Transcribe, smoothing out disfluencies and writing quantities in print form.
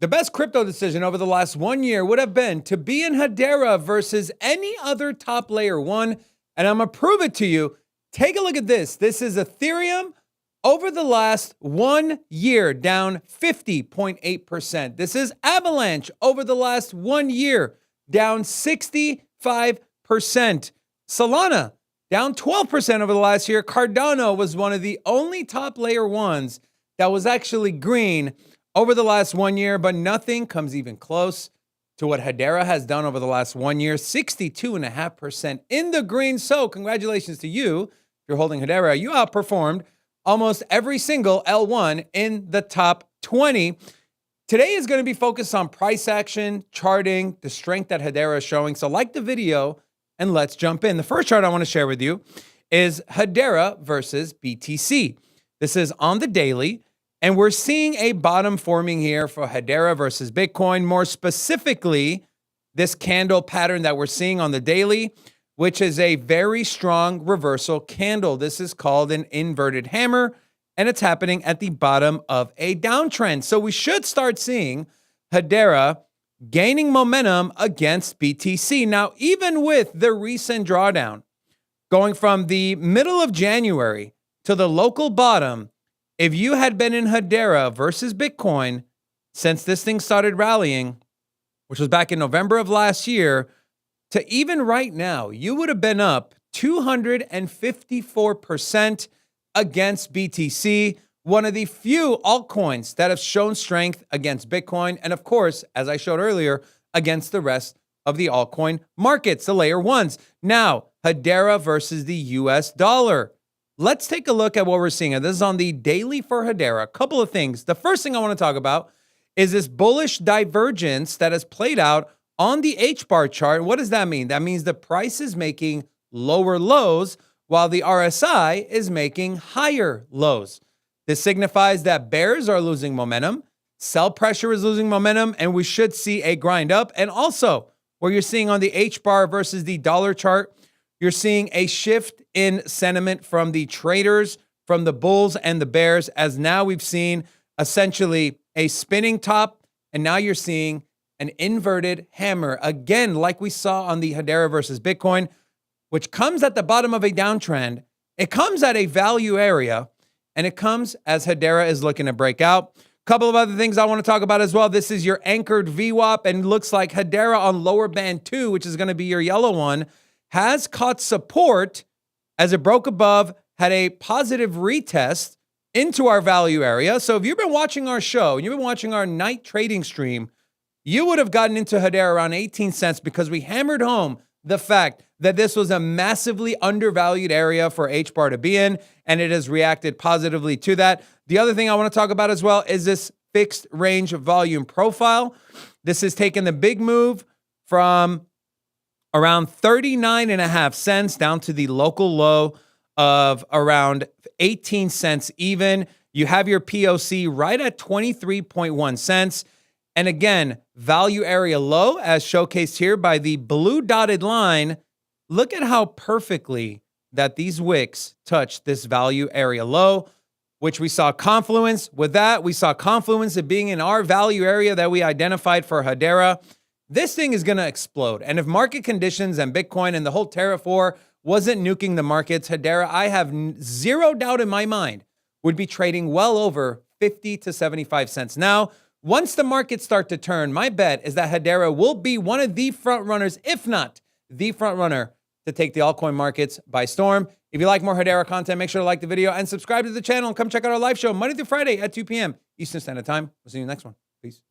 The best crypto decision over the last 1 year would have been to be in Hedera versus any other top layer one. And I'm going to prove it to you. Take a look at this. This is Ethereum over the last 1 year, down 50.8%. This is Avalanche over the last 1 year, down 65%. Solana, down 12% over the last year. Cardano was one of the only top layer ones that was actually green over the last 1 year, but nothing comes even close to what Hedera has done over the last 1 year, 62.5% in the green. So congratulations to you. If you're holding Hedera, you outperformed almost every single L1 in the top 20. Today is going to be focused on price action, charting, the strength that Hedera is showing. So like the video and let's jump in. The first chart I want to share with you is Hedera versus BTC. This is on the daily. And we're seeing a bottom forming here for Hedera versus Bitcoin. More specifically, this candle pattern that we're seeing on the daily, which is a very strong reversal candle. This is called an inverted hammer, and it's happening at the bottom of a downtrend. So we should start seeing Hedera gaining momentum against BTC. Now, even with the recent drawdown, going from the middle of January to the local bottom, if you had been in Hedera versus Bitcoin since this thing started rallying, which was back in November of last year, to even right now, you would have been up 254% against BTC, one of the few altcoins that have shown strength against Bitcoin. And of course, as I showed earlier, against the rest of the altcoin markets, the layer ones. Now, Hedera versus the US dollar. Let's take a look at what we're seeing. This is on the daily for Hedera. A couple of things. The first thing I want to talk about is this bullish divergence that has played out on the HBAR chart. What does that mean? That means the price is making lower lows while the RSI is making higher lows. This signifies that bears are losing momentum, sell pressure is losing momentum, and we should see a grind up. And also, what you're seeing on the HBAR versus the dollar chart, you're seeing a shift in sentiment from the traders, from the bulls and the bears, as now we've seen essentially a spinning top, and now you're seeing an inverted hammer, again, like we saw on the Hedera versus Bitcoin, which comes at the bottom of a downtrend. It comes at a value area, and it comes as Hedera is looking to break out. Couple of other things I want to talk about as well. This is your anchored VWAP, and looks like Hedera on lower band 2, which is going to be your yellow one, has caught support as it broke above, had a positive retest into our value area. So if you've been watching our show, you've been watching our night trading stream, you would have gotten into Hedera around 18 cents because we hammered home the fact that this was a massively undervalued area for HBAR to be in, and it has reacted positively to that. The other thing I want to talk about as well is this fixed range of volume profile. This has taken the big move from around 39.5 cents down to the local low of around 18 cents even. You have your POC right at 23.1 cents. And again, value area low as showcased here by the blue dotted line. Look at how perfectly that these wicks touch this value area low, which we saw confluence. With that, we saw confluence of being in our value area that we identified for Hedera. This thing is going to explode. And if market conditions and Bitcoin and the whole tariff war wasn't nuking the markets, Hedera, I have zero doubt in my mind, would be trading well over 50 to 75 cents. Now, once the markets start to turn, my bet is that Hedera will be one of the front runners, if not the front runner, to take the altcoin markets by storm. If you like more Hedera content, make sure to like the video and subscribe to the channel. And come check out our live show Monday through Friday at 2 p.m. Eastern Standard Time. We'll see you in the next one. Peace.